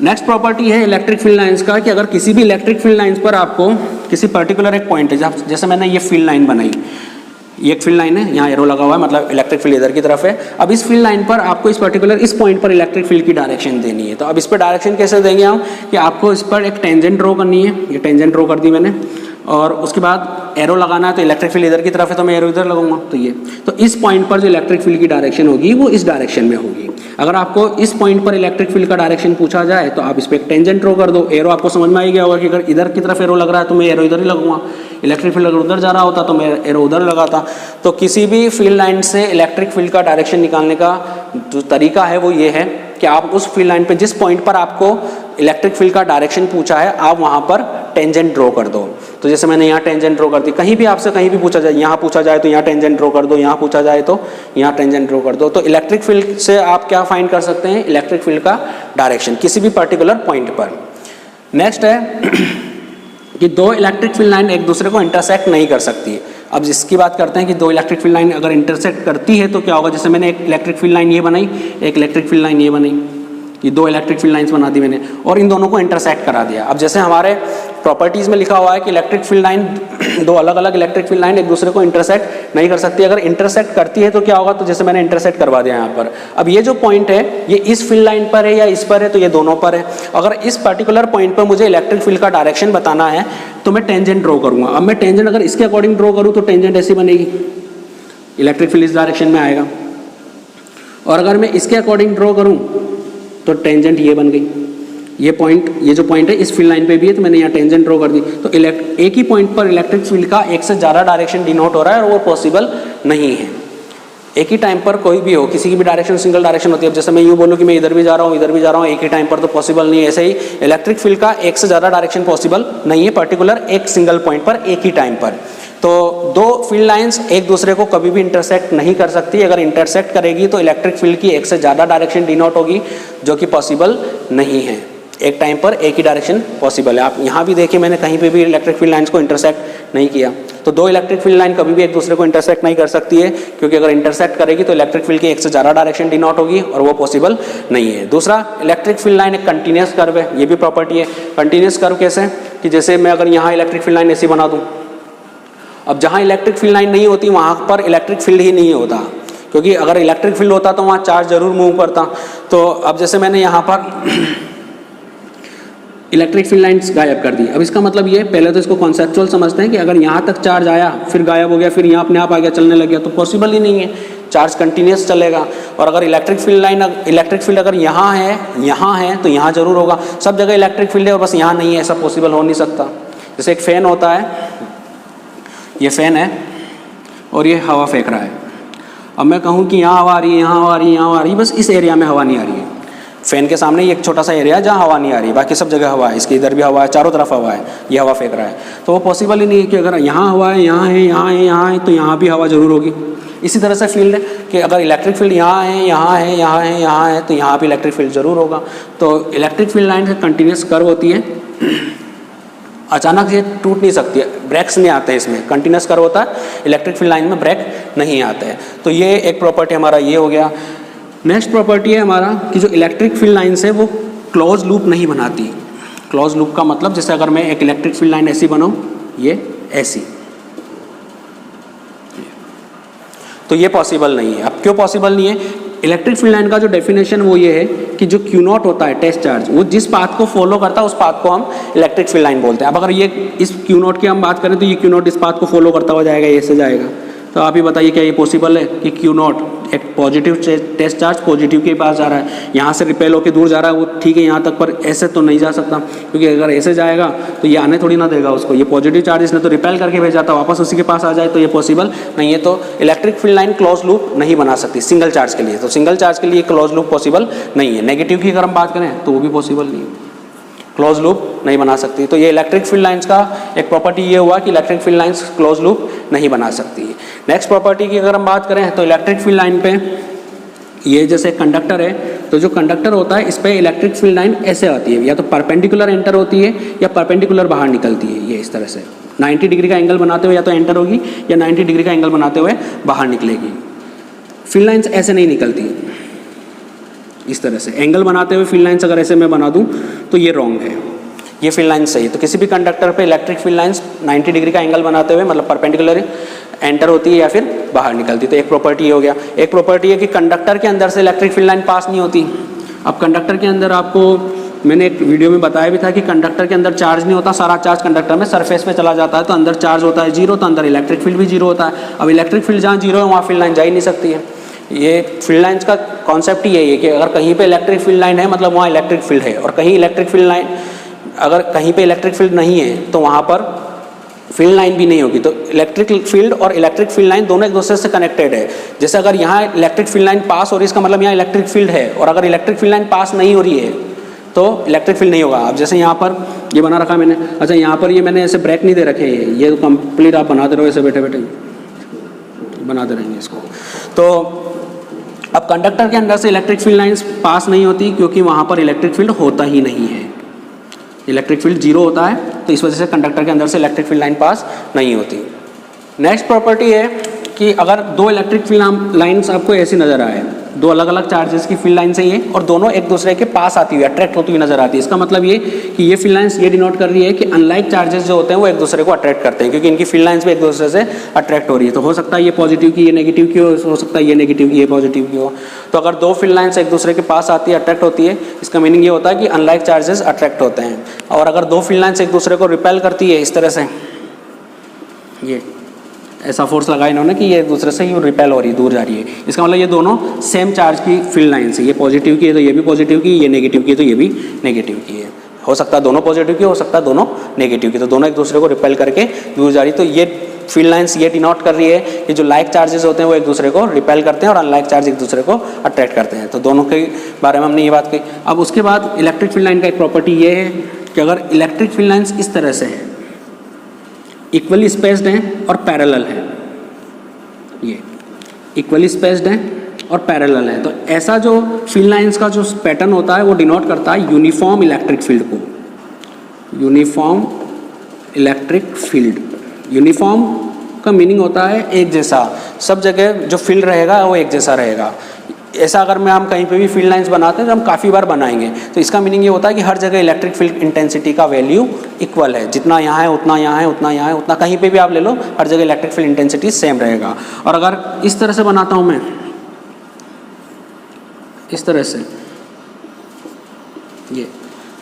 नेक्स्ट प्रॉपर्टी है इलेक्ट्रिक फील्ड लाइंस का कि अगर किसी भी इलेक्ट्रिक फील्ड लाइंस पर आपको किसी पर्टिकुलर एक पॉइंट है, जैसे मैंने ये फील्ड लाइन बनाई, ये एक फील्ड लाइन है, यहाँ एरो लगा हुआ है, मतलब इलेक्ट्रिक फील्ड इधर की तरफ है। अब इस फील्ड लाइन पर आपको इस पर्टिकुलर इस पॉइंट पर इलेक्ट्रिक फील्ड की डायरेक्शन देनी है। तो अब इस पर डायरेक्शन कैसे देंगे हम कि आपको इस पर एक टेंजेंट ड्रॉ करनी है। ये टेंजेंट ड्रॉ कर दी मैंने। और उसके बाद एरो लगाना है तो इलेक्ट्रिक फील्ड इधर की तरफ है तो मैं एरो इधर लगाऊंगा, तो ये तो इस पॉइंट पर जो इलेक्ट्रिक फील्ड की डायरेक्शन होगी वो इस डायरेक्शन में होगी। अगर आपको इस पॉइंट पर इलेक्ट्रिक फील्ड का डायरेक्शन पूछा जाए तो आप इस पर एक टेंजेंट ड्रॉ कर दो। एरो आपको समझ में आ गया होगा कि अगर इधर की तरफ एरो लग रहा है तो मैं एरो इधर ही लगाऊंगा, इलेक्ट्रिक फील्ड अगर उधर जा रहा होता तो मैं एरो उधर लगाता। तो किसी भी फील्ड लाइन से इलेक्ट्रिक फील्ड का डायरेक्शन निकालने का जो तरीका है वो ये है कि आप उस फील्ड लाइन पे जिस पॉइंट पर आपको इलेक्ट्रिक फील्ड का डायरेक्शन पूछा है आप वहाँ पर टेंजेंट ड्रॉ कर दो। तो जैसे मैंने यहाँ टेंजेंट ड्रॉ कर दी, कहीं भी आपसे कहीं भी पूछा जाए, यहाँ पूछा जाए तो यहाँ टेंजेंट ड्रॉ कर दो, यहाँ पूछा जाए तो यहाँ टेंजेंट ड्रॉ कर दो। तो इलेक्ट्रिक फील्ड से आप क्या फाइंड कर सकते हैं, इलेक्ट्रिक फील्ड का डायरेक्शन किसी भी पर्टिकुलर पॉइंट पर। नेक्स्ट है कि दो इलेक्ट्रिक फील्ड लाइन एक दूसरे को इंटरसेक्ट नहीं कर सकती। अब इसकी बात करते हैं कि दो इलेक्ट्रिक फील्ड लाइन अगर इंटरसेक्ट करती है तो क्या होगा। जैसे मैंने एक इलेक्ट्रिक फील्ड लाइन ये बनाई, एक इलेक्ट्रिक फील्ड लाइन ये बनाई, ये दो इलेक्ट्रिक फील्ड लाइंस बना दी मैंने और इन दोनों को इंटरसेक्ट करा दिया। अब जैसे हमारे प्रॉपर्टीज़ में लिखा हुआ है कि इलेक्ट्रिक फील्ड लाइन, दो अलग अलग इलेक्ट्रिक फील्ड लाइन एक दूसरे को इंटरसेक्ट नहीं कर सकती। अगर इंटरसेक्ट करती है तो क्या होगा, तो जैसे मैंने इंटरसेक्ट करवा दिया यहाँ पर। अब ये जो पॉइंट है ये इस फील्ड लाइन पर है या इस पर है, तो ये दोनों पर है। अगर इस पर्टिकुलर पॉइंट पर मुझे इलेक्ट्रिक फील्ड का डायरेक्शन बताना है तो मैं टेंजेंट ड्रॉ करूँगा। अब मैं टेंजेंट अगर इसके अकॉर्डिंग ड्रॉ करूँ तो टेंजेंट ऐसी बनेगी, इलेक्ट्रिक फील्ड इस डायरेक्शन में आएगा। और अगर मैं इसके अकॉर्डिंग ड्रॉ करूँ तो टेंजेंट ये बन गई। ये पॉइंट, ये जो पॉइंट है इस फील्ड लाइन पे भी है तो मैंने यहाँ टेंजेंट ड्रॉ कर दी। तो एक ही पॉइंट पर इलेक्ट्रिक फील्ड का एक से ज़्यादा डायरेक्शन डिनोट हो रहा है और वो पॉसिबल नहीं है। एक ही टाइम पर कोई भी हो, किसी की भी डायरेक्शन सिंगल डायरेक्शन होती है। अब जैसे मैं यूँ बोलूँ कि मैं इधर भी जा रहा हूँ इधर भी जा रहा हूँ एक ही टाइम पर, तो पॉसिबल नहीं है। ऐसे ही इलेक्ट्रिक फील्ड का एक से ज़्यादा डायरेक्शन पॉसिबल नहीं है पर्टिकुलर एक सिंगल पॉइंट पर एक ही टाइम पर। तो दो फील्ड लाइंस एक दूसरे को कभी भी इंटरसेक्ट नहीं कर सकती। अगर इंटरसेक्ट करेगी तो इलेक्ट्रिक फील्ड की एक से ज़्यादा डायरेक्शन डिनोट होगी, जो कि पॉसिबल नहीं है। एक टाइम पर एक ही डायरेक्शन पॉसिबल है। आप यहाँ भी देखिए मैंने कहीं पे भी इलेक्ट्रिक फील्ड लाइंस को इंटरसेक्ट नहीं किया। तो दो इलेक्ट्रिक फील्ड लाइन कभी भी एक दूसरे को इंटरसेक्ट नहीं कर सकती है, क्योंकि अगर इंटरसेक्ट करेगी तो इलेक्ट्रिक फील्ड की एक से ज़्यादा डायरेक्शन डिनोट होगी और वो पॉसिबल नहीं है। दूसरा, इलेक्ट्रिक फील्ड लाइन एक कंटिन्यूस कर्व है, ये भी प्रॉपर्टी है। कंटिन्यूस कर्व कैसे, कि जैसे मैं अगर यहाँ इलेक्ट्रिक फील्ड लाइन ऐसी बना दूँ, अब जहाँ इलेक्ट्रिक फील्ड लाइन नहीं होती वहाँ पर इलेक्ट्रिक फील्ड ही नहीं होता, क्योंकि अगर इलेक्ट्रिक फील्ड होता तो वहाँ चार्ज जरूर मूव करता। तो अब जैसे मैंने यहाँ पर इलेक्ट्रिक फील्ड लाइंस गायब कर दी। अब इसका मतलब ये, पहले तो इसको कॉन्सेप्चुअल समझते हैं कि अगर यहाँ तक चार्ज आया फिर गायब हो गया फिर यहाँ अपने आप आ गया चलने लग गया, तो पॉसिबल ही नहीं है, चार्ज कंटिन्यूस चलेगा। और अगर इलेक्ट्रिक फील्ड अगर यहाँ है तो यहाँ जरूर होगा। सब जगह इलेक्ट्रिक फील्ड है और बस यहाँ नहीं है, ऐसा पॉसिबल हो नहीं सकता। जैसे एक फ़ैन होता है, ये फ़ैन है और ये हवा फेंक रहा है। अब मैं कहूँ कि यहाँ हवा आ रही है, यहाँ हवा आ रही है, यहाँ हवा आ रही है, बस इस एरिया में हवा नहीं आ रही है। फ़ैन के सामने ये एक छोटा सा एरिया है जहाँ हवा नहीं आ रही है, बाकी सब जगह हवा है। इसके इधर भी हवा है, चारों तरफ हवा है, ये हवा फेंक रहा है। तो वो पॉसिबल ही नहीं है कि अगर यहाँ हवा है, यहाँ है, यहाँ है, यहाँ है, तो यहाँ भी हवा जरूर होगी। इसी तरह से फील्ड है कि अगर इलेक्ट्रिक फील्ड यहाँ है, यहाँ है, यहाँ है, यहाँ है, तो यहाँ भी इलेक्ट्रिक फील्ड जरूर होगा। तो electric field line continuous curve होती है, अचानक ये टूट नहीं सकती है, ब्रेक्स नहीं आते हैं इसमें। कंटिन्यूस कर्व होता है, इलेक्ट्रिक फील्ड लाइन में ब्रेक नहीं आते हैं। तो ये एक प्रॉपर्टी हमारा ये हो गया। नेक्स्ट प्रॉपर्टी है हमारा कि जो इलेक्ट्रिक फील्ड लाइन्स है वो क्लोज लूप नहीं बनाती। क्लोज लूप का मतलब, जैसे अगर मैं एक इलेक्ट्रिक फील्ड लाइन ऐसी बनाऊँ, ये ऐसी, तो ये पॉसिबल नहीं है। अब क्यों पॉसिबल नहीं है, इलेक्ट्रिक फील्ड लाइन का जो डेफिनेशन वो ये है कि जो क्यू नॉट होता है टेस्ट चार्ज, वो जिस पाथ को फॉलो करता है उस पाथ को हम इलेक्ट्रिक फील्ड लाइन बोलते हैं। अब अगर ये इस क्यू नॉट की हम बात करें तो ये क्यू नॉट इस पाथ को फॉलो करता हुआ जाएगा, ये से जाएगा। तो आप ही बताइए क्या ये पॉसिबल है कि क्यू नॉट एक पॉजिटिव टेस्ट चार्ज पॉजिटिव के पास जा रहा है, यहाँ से रिपेल होकर दूर जा रहा है, वो ठीक है यहाँ तक, पर ऐसे तो नहीं जा सकता, क्योंकि अगर ऐसे जाएगा तो ये आने थोड़ी ना देगा उसको। ये पॉजिटिव चार्ज इसने तो रिपेल करके भेजा था, वापस उसी के पास आ जाए, तो ये पॉसिबल नहीं है। तो electric field line close loop नहीं बना सकती सिंगल चार्ज के लिए। तो सिंगल चार्ज के लिए क्लोज लूप पॉसिबल नहीं है। नेगेटिव की अगर हम बात करें तो वो भी पॉसिबल नहीं है, क्लोज लूप नहीं बना सकती। तो ये इलेक्ट्रिक फील्ड लाइंस का एक प्रॉपर्टी ये हुआ कि electric field lines close loop नहीं बना सकती है। नेक्स्ट प्रॉपर्टी की अगर हम बात करें तो इलेक्ट्रिक फील्ड लाइन पे, ये जैसे कंडक्टर है, तो जो कंडक्टर होता है इस पर इलेक्ट्रिक फील्ड लाइन ऐसे आती है, या तो परपेंडिकुलर एंटर होती है या परपेंडिकुलर बाहर निकलती है। ये इस तरह से 90 डिग्री का एंगल बनाते हुए या तो एंटर होगी या 90 डिग्री का एंगल बनाते हुए बाहर निकलेगी। फील्ड लाइन्स ऐसे नहीं निकलती इस तरह से, एंगल बनाते हुए फील्ड लाइन्स अगर ऐसे मैं बना दूं तो ये रॉन्ग है, ये फील्ड लाइन सही है। तो किसी भी कंडक्टर पे इलेक्ट्रिक फील्ड लाइन्स 90 डिग्री का एंगल बनाते हुए, मतलब परपेंडिकुलर एंटर होती है या फिर बाहर निकलती है। तो एक प्रॉपर्टी हो गया। एक प्रॉपर्टी है कि कंडक्टर के अंदर से इलेक्ट्रिक फील्ड लाइन पास नहीं होती। अब कंडक्टर के अंदर आपको मैंने एक वीडियो में बताया भी था कि कंडक्टर के अंदर चार्ज नहीं होता, सारा चार्ज कंडक्टर में सरफेस पे चला जाता है, तो अंदर चार्ज होता है जीरो, तो अंदर इलेक्ट्रिक फील्ड भी जीरो होता है। अब इलेक्ट्रिक फील्ड जहाँ जीरो है वहाँ फील्ड लाइन जा ही नहीं सकती है। ये फील्ड लाइन्स का कॉन्सेप्ट ही यही है कि अगर कहीं पे इलेक्ट्रिक फील्ड लाइन है मतलब वहाँ इलेक्ट्रिक फील्ड है, और कहीं इलेक्ट्रिक फील्ड लाइन, अगर कहीं पे इलेक्ट्रिक फील्ड नहीं है तो वहाँ पर फील्ड लाइन भी नहीं होगी। तो इलेक्ट्रिक फील्ड और इलेक्ट्रिक फील्ड लाइन दोनों एक दूसरे से कनेक्टेड है। जैसे अगर यहाँ इलेक्ट्रिक फील्ड लाइन पास हो रही है, इसका मतलब यहाँ इलेक्ट्रिक फील्ड है, और अगर इलेक्ट्रिक फील्ड लाइन पास नहीं हो रही है तो इलेक्ट्रिक फील्ड नहीं होगा। अब जैसे यहाँ पर ये बना रखा मैंने, अच्छा यहाँ पर ये मैंने ऐसे ब्रेक नहीं दे रखे हैं, ये कंप्लीट आप बनाते रहो ऐसे बैठे बैठे बनाते रहेंगे इसको। तो अब कंडक्टर के अंदर से इलेक्ट्रिक फील्ड लाइंस पास नहीं होती क्योंकि वहाँ पर इलेक्ट्रिक फील्ड होता ही नहीं है, इलेक्ट्रिक फील्ड जीरो होता है, तो इस वजह से कंडक्टर के अंदर से इलेक्ट्रिक फील्ड लाइन पास नहीं होती। नेक्स्ट प्रॉपर्टी है कि अगर दो इलेक्ट्रिक फील्ड लाइंस आपको ऐसी नजर आए, दो अलग अलग चार्जेस की फील्ड लाइन से ये, और दोनों एक दूसरे के पास आती हुई अट्रैक्ट होती हुई नजर आती है, इसका मतलब ये कि ये फील्ड लाइंस ये डिनोट कर रही है कि अनलाइक चार्जेस जो होते हैं वो एक दूसरे को अट्रैक्ट करते हैं, क्योंकि इनकी फील्ड लाइंस भी एक दूसरे से अट्रैक्ट हो रही है। तो हो सकता है ये पॉजिटिव की ये नेगेटिव की हो सकता है ये नेगेटिव की ये पॉजिटिव की हो। तो अगर दो फील्ड लाइन्स एक दूसरे के पास आती है, अट्रैक्ट होती है, इसका मीनिंग ये होता है कि अनलाइक चार्जेस अट्रैक्ट होते हैं। और अगर दो फील्ड लाइन्स एक दूसरे को रिपेल करती है इस तरह से, ये ऐसा फोर्स लगा इन्होंने कि ये एक दूसरे से ही रिपेल हो रही है, दूर जा रही है, इसका मतलब ये दोनों सेम चार्ज की फील्ड लाइन्स है। ये पॉजिटिव की है तो ये भी पॉजिटिव की, ये नेगेटिव की है तो ये भी नेगेटिव की है। हो सकता है दोनों पॉजिटिव की, हो सकता है दोनों नेगेटिव की, तो दोनों एक दूसरे को रिपेल करके दूर जा रही है। तो ये फील्ड लाइन्स ये डिनोट कर रही है कि जो लाइक चार्जेस होते हैं वो एक दूसरे को रिपेल करते हैं और अनलाइक चार्ज एक दूसरे को अट्रैक्ट करते हैं। तो दोनों के बारे में हमने ये बात कही। अब उसके बाद इलेक्ट्रिक फील्ड लाइन का एक प्रॉपर्टी ये है कि अगर इलेक्ट्रिक फील्ड लाइन्स इस तरह से है, इक्वली स्पेस्ड हैं और पैरेलल है, ये इक्वली स्पेस्ड है और पैरेलल है, तो ऐसा जो फील्ड लाइंस का जो पैटर्न होता है वो डिनोट करता है यूनिफॉर्म इलेक्ट्रिक फील्ड को। यूनिफॉर्म इलेक्ट्रिक फील्ड, यूनिफॉर्म का मीनिंग होता है एक जैसा, सब जगह जो फील्ड रहेगा वो एक जैसा रहेगा। ऐसा अगर मैं हम कहीं पे भी फील्ड लाइंस बनाते हैं तो हम काफ़ी बार बनाएंगे, तो इसका मीनिंग ये होता है कि हर जगह इलेक्ट्रिक फील्ड इंटेंसिटी का वैल्यू इक्वल है, जितना यहाँ है उतना यहाँ है उतना यहाँ है उतना, कहीं पे भी आप ले लो हर जगह इलेक्ट्रिक फील्ड इंटेंसिटी सेम रहेगा। और अगर इस तरह से बनाता हूँ मैं, इस तरह से ये,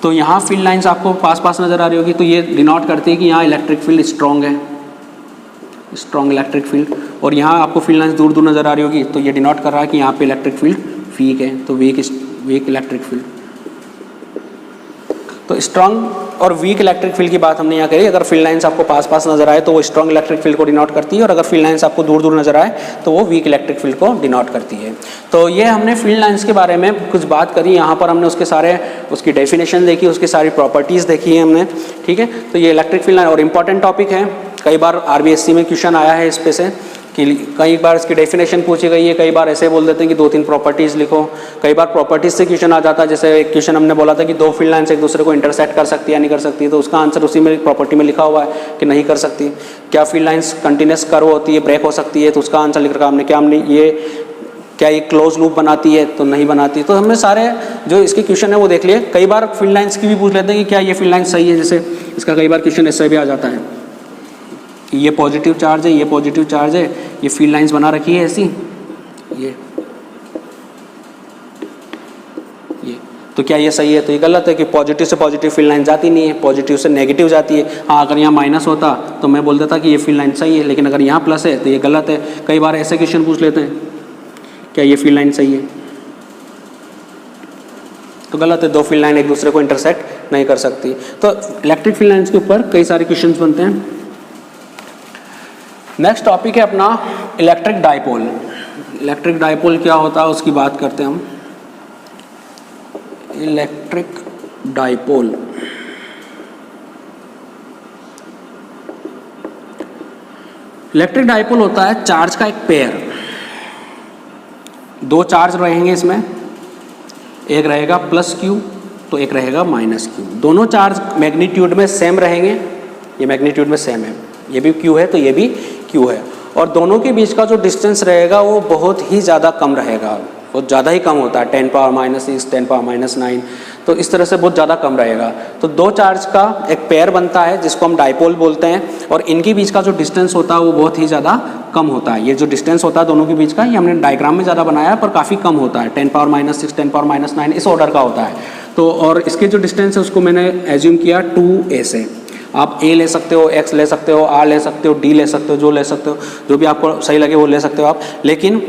तो यहाँ फील्ड लाइंस आपको पास पास नज़र आ रही होगी, तो ये डिनोट करती है कि यहाँ इलेक्ट्रिक फील्ड स्ट्रॉन्ग है, स्ट्रॉन्ग इलेक्ट्रिक फील्ड। और यहाँ आपको फील्ड लाइंस दूर दूर नज़र आ रही होगी, तो ये डिनोट कर रहा है कि यहाँ पे इलेक्ट्रिक फील्ड वीक है, तो वीक इलेक्ट्रिक फील्ड। तो स्ट्रॉन्ग और वीक इलेक्ट्रिक फील्ड की बात हमने यहाँ करी। अगर फील्ड लाइंस आपको पास पास नजर आए तो वो स्ट्रॉन्ग इलेक्ट्रिक फील्ड को डिनोट करती है, और अगर फील्ड लाइंस आपको दूर दूर नजर आए तो वो वीक इलेक्ट्रिक फील्ड को डिनोट करती है। तो ये हमने फील्ड लाइंस के बारे में कुछ बात करी, यहाँ पर हमने उसकी डेफिनेशन देखी, उसकी सारी प्रॉपर्टीज़ देखी है हमने, ठीक है। तो ये इलेक्ट्रिक फील्ड लाइन और इम्पॉर्टेंट टॉपिक है, कई बार RBSc में क्वेश्चन आया है इस पे से, कि कई बार इसकी डेफिनेशन पूछी गई है, कई बार ऐसे बोल देते हैं कि 2-3 प्रॉपर्टीज़ लिखो, कई बार प्रॉपर्टीज़ से क्वेश्चन आ जाता है। जैसे एक क्वेश्चन हमने बोला था कि दो फील्ड लाइन्स एक दूसरे को इंटरसेक्ट कर सकती है या नहीं कर सकती, तो उसका आंसर उसी में प्रॉपर्टी में लिखा हुआ है कि नहीं कर सकती। क्या फील्ड लाइन्स कंटिन्यूस कर्व होती है, ब्रेक हो सकती है, तो उसका आंसर लिख रखा हमने। क्या ये क्लोज लूप बनाती है, तो नहीं बनाती। तो हमने सारे जो इसके क्वेश्चन है वो देख लिए। कई बार फील्ड लाइन्स की भी पूछ लेते हैं कि क्या ये फील्ड लाइन सही है, जैसे इसका कई बार क्वेश्चन ऐसे भी आ जाता है, ये पॉजिटिव चार्ज है, ये पॉजिटिव चार्ज है, ये फील्ड लाइंस बना रखी है ऐसी, ये तो क्या ये सही है, तो ये गलत है कि पॉजिटिव से पॉजिटिव फील्ड लाइन जाती नहीं है, पॉजिटिव से नेगेटिव जाती है। हाँ, अगर यहाँ माइनस होता तो मैं बोल देता कि ये फील्ड लाइन सही है, लेकिन अगर यहाँ प्लस है तो ये गलत है। कई बार ऐसे क्वेश्चन पूछ लेते हैं, क्या ये फील्ड लाइन सही है, तो गलत है, दो फील्ड लाइन एक दूसरे को इंटरसेक्ट नहीं कर सकती। तो इलेक्ट्रिक फील्ड लाइन्स के ऊपर कई सारे क्वेश्चन बनते हैं। नेक्स्ट टॉपिक है अपना इलेक्ट्रिक डाइपोल। इलेक्ट्रिक डाइपोल क्या होता है उसकी बात करते हैं हम। इलेक्ट्रिक डाइपोल, इलेक्ट्रिक डाइपोल होता है चार्ज का एक पेयर, दो चार्ज रहेंगे इसमें, एक रहेगा प्लस Q तो एक रहेगा माइनस Q। दोनों चार्ज मैग्नीट्यूड में सेम रहेंगे, ये मैग्नीट्यूड में सेम है, ये भी Q है तो ये भी Q है, और दोनों के बीच का जो डिस्टेंस रहेगा वो बहुत ही ज़्यादा कम रहेगा, बहुत ज़्यादा ही कम होता है, 10⁻⁻⁶, 10⁻⁹, तो इस तरह से बहुत ज़्यादा कम रहेगा। तो दो चार्ज का एक पेयर बनता है जिसको हम डाइपोल बोलते हैं, और इनके बीच का जो डिस्टेंस होता है वो बहुत ही ज़्यादा कम होता है। ये जो डिस्टेंस होता है दोनों के बीच का, ये हमने डायग्राम में ज़्यादा बनाया है, पर काफ़ी कम होता है, 10⁻⁻⁶, 10⁻⁹ इस ऑर्डर का होता है। तो और इसके जो डिस्टेंस है उसको मैंने एज्यूम किया 2a से। आप a ले सकते हो, x ले सकते हो, r ले सकते हो, d ले सकते हो, जो ले सकते हो, जो भी आपको सही लगे वो ले सकते हो आप। लेकिन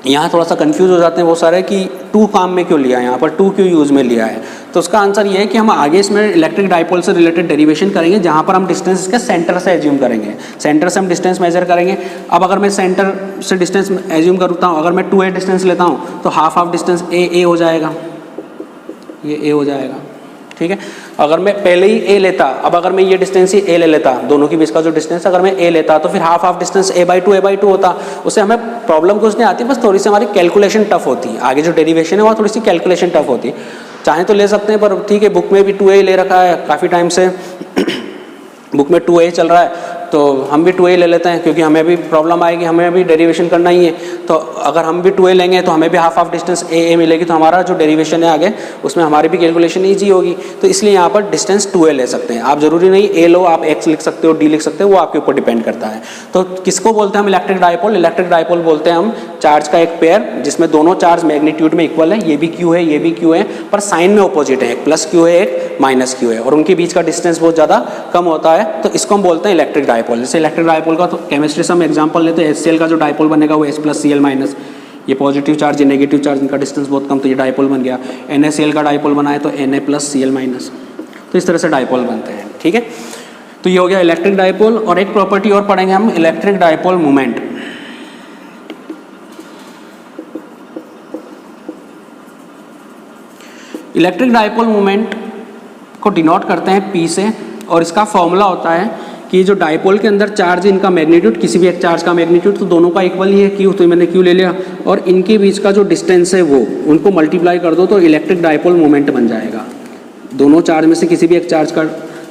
यहाँ थोड़ा सा कंफ्यूज हो जाते हैं वो सारे कि 2 काम में क्यों लिया है, यहाँ पर 2 क्यों यूज़ में लिया है। तो उसका आंसर ये है कि हम आगे इसमें इलेक्ट्रिक डाइपोल से रिलेटेड डेरिवेशन करेंगे जहाँ पर हम डिस्टेंस इसके सेंटर से एज्यूम करेंगे, सेंटर से हम डिस्टेंस मेजर करेंगे। अब अगर मैं सेंटर से डिस्टेंस एज्यूम करता हूँ, अगर मैं 2a डिस्टेंस लेता हूँ तो हाफ डिस्टेंस a हो जाएगा, ये a हो जाएगा, ठीक है। अगर मैं पहले ही a लेता, अब अगर मैं ये डिस्टेंस ही a ले लेता, दोनों के बीच का जो डिस्टेंस अगर मैं a लेता तो फिर हाफ डिस्टेंस a/2 होता। उससे हमें प्रॉब्लम कुछ नहीं आती, बस थोड़ी सी हमारी कैलकुलेशन टफ होती है, आगे जो डेरिवेशन है वहाँ थोड़ी सी कैलकुलेशन टफ होती है। चाहे तो ले सकते हैं पर ठीक है, बुक में भी 2a ले रखा है काफ़ी टाइम से बुक में 2a चल रहा है तो हम भी 2a ले लेते हैं, क्योंकि हमें भी प्रॉब्लम आएगी, हमें भी डेरिवेशन करना ही है। तो अगर हम भी 2a लेंगे तो हमें भी हाफ डिस्टेंस a मिलेगी, तो हमारा जो डेरिवेशन है आगे उसमें हमारी भी कैलकुलेशन ईजी होगी। तो इसलिए यहाँ पर डिस्टेंस 2a ले सकते हैं आप, जरूरी नहीं a लो, आप x लिख सकते हो, d लिख सकते हो, वो आपके ऊपर डिपेंड करता है। तो किसको बोलते हैं हम इलेक्ट्रिक डाइपोल? इलेक्ट्रिक डाइपोल बोलते हैं हम चार्ज का एक पेयर जिसमें दोनों चार्ज मैग्नीट्यूड में इक्वल है, ये भी q है, ये भी q है, पर साइन में अपोजिट है, एक प्लस q है, एक माइनस q है, और उनके बीच का डिस्टेंस बहुत ज़्यादा कम होता है। तो इसको हम बोलते हैं इलेक्ट्रिक डाइपोल। जैसे इलेक्ट्रिक डाइपोल का तो केमिस्ट्री से हम एग्जांपल लेते हैं, HCl का जो डाइपोल बनेगा वो H+Cl-, ये पॉजिटिव चार्ज, ये नेगेटिव चार्ज, इनका डिस्टेंस बहुत कम, तो ये डाइपोल बन गया। NaCl का डाइपोल बनाए तो Na+Cl-, तो इस तरह से डाइपोल बनते हैं, ठीक है। तो ये हो गया इलेक्ट्रिक डाइपोल। और एक प्रॉपर्टी और पढ़ेंगे हम, electric dipole moment. Electric dipole moment को डिनोट करते हैं P से, और इसका फॉर्मूला होता है कि जो डाइपोल के अंदर चार्ज है इनका मैग्नीट्यूड, किसी भी एक चार्ज का मैग्नीट्यूड तो दोनों का इक्वल ही है Q, तो मैंने Q ले लिया, और इनके बीच का जो डिस्टेंस है वो उनको मल्टीप्लाई कर दो तो इलेक्ट्रिक डाइपोल मोमेंट बन जाएगा। दोनों चार्ज में से किसी भी एक चार्ज का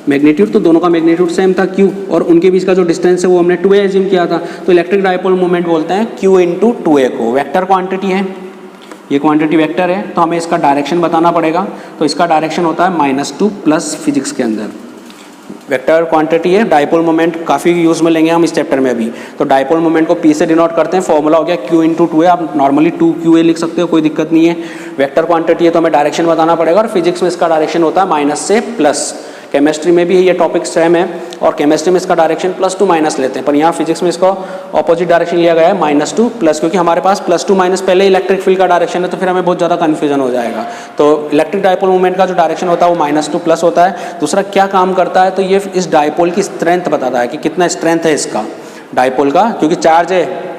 मैग्नीट्यूड, तो दोनों का मैग्नीट्यूड सेम था Q, और उनके बीच का जो डिस्टेंस है वो हमने 2a एज्यूम किया था, तो इलेक्ट्रिक डाइपोल मोमेंट बोलते हैं Q × 2a को। वेक्टर क्वांटिटी है, ये क्वांटिटी वेक्टर है, तो हमें इसका डायरेक्शन बताना पड़ेगा। तो इसका डायरेक्शन होता है -2 प्लस फिजिक्स के अंदर वेक्टर क्वांटिटी है। डाइपोल मोमेंट काफ़ी यूज़ में लेंगे हम इस चैप्टर में अभी। तो डाइपोल मोमेंट को P से डिनोट करते हैं, फॉर्मूला हो गया Q × 2a, आप नॉर्मली 2qa लिख सकते हो, कोई दिक्कत नहीं है। वेक्टर क्वांटिटी है तो हमें डायरेक्शन बताना पड़ेगा, और फिजिक्स में इसका डायरेक्शन होता है माइनस से प्लस। केमिस्ट्री में भी ये टॉपिक सेम है, और केमिस्ट्री में इसका डायरेक्शन +2 लेते हैं, पर यहाँ फिजिक्स में इसको ऑपोजिट डायरेक्शन लिया गया है -2 क्योंकि हमारे पास +2 पहले इलेक्ट्रिक फील्ड का डायरेक्शन है, तो फिर हमें बहुत ज़्यादा कन्फ्यूजन हो जाएगा। तो इलेक्ट्रिक डाइपोल मूवमेंट का जो डायरेक्शन होता है वो -2 होता है। दूसरा क्या काम करता है, तो ये इस डाइपोल की स्ट्रेंथ बताता है कि कितना स्ट्रेंथ है इसका डाइपोल का, क्योंकि चार्ज है,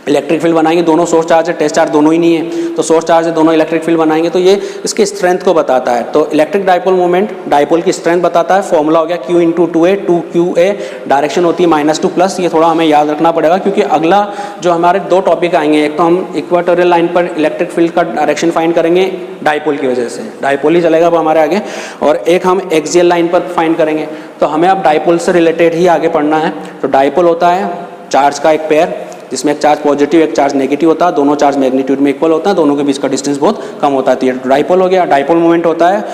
इलेक्ट्रिक फील्ड बनाएंगे, दोनों सोर्स चार्ज है, टेस्ट चार्ज दोनों ही नहीं है, तो सोर्स चार्ज है, दोनों इलेक्ट्रिक फील्ड बनाएंगे, तो ये इसके स्ट्रेंथ को बताता है। तो इलेक्ट्रिक डाइपोल मोमेंट डाइपोल की स्ट्रेंथ बताता है। फॉर्मूला हो गया Q × 2a, 2qa, डायरेक्शन होती है -2 ये थोड़ा हमें याद रखना पड़ेगा, क्योंकि अगला जो हमारे 2 टॉपिक आएंगे, एक तो हम इक्वाटोरियल लाइन पर इलेक्ट्रिक फील्ड का डायरेक्शन फाइंड करेंगे डाइपोल की वजह से, डाइपोल ही चलेगा वो हमारे आगे, और एक हम एक्सियल लाइन पर फाइंड करेंगे। तो हमें अब डाइपोल से रिलेटेड ही आगे पढ़ना है। तो डाइपोल होता है चार्ज का एक पेयर जिसमें एक चार्ज पॉजिटिव एक चार्ज नेगेटिव होता है, दोनों चार्ज मैग्नीट्यूड में इक्वल होता है, दोनों के बीच का डिस्टेंस बहुत कम होता है, तो ये डाइपोल हो गया। डाइपोल मोमेंट होता है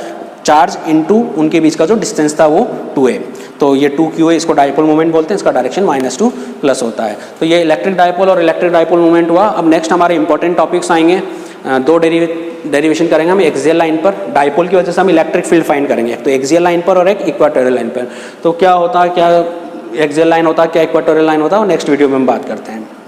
चार्ज इनटू उनके बीच का जो डिस्टेंस था वो 2a, तो ये 2qa, इसको डाइपोल मोमेंट बोलते हैं, इसका डायरेक्शन -2 होता है। तो ये इलेक्ट्रिक डाइपोल और इलेक्ट्रिक डाइपोल मोमेंट हुआ। अब नेक्स्ट हमारे इंपॉर्टेंट टॉपिक्स आएंगे, 2 डेरिवेशन करेंगे हम एक्सियल लाइन पर। डाइपोल की वजह से हम इलेक्ट्रिक फील्ड फाइंड करेंगे, एक तो एक्सियल लाइन पर और एक इक्वाटोरियल लाइन पर। तो क्या होता है, क्या एक्सियल लाइन होता है, क्या इक्वाटोरियल लाइन होता है, और नेक्स्ट वीडियो में हम बात करते हैं।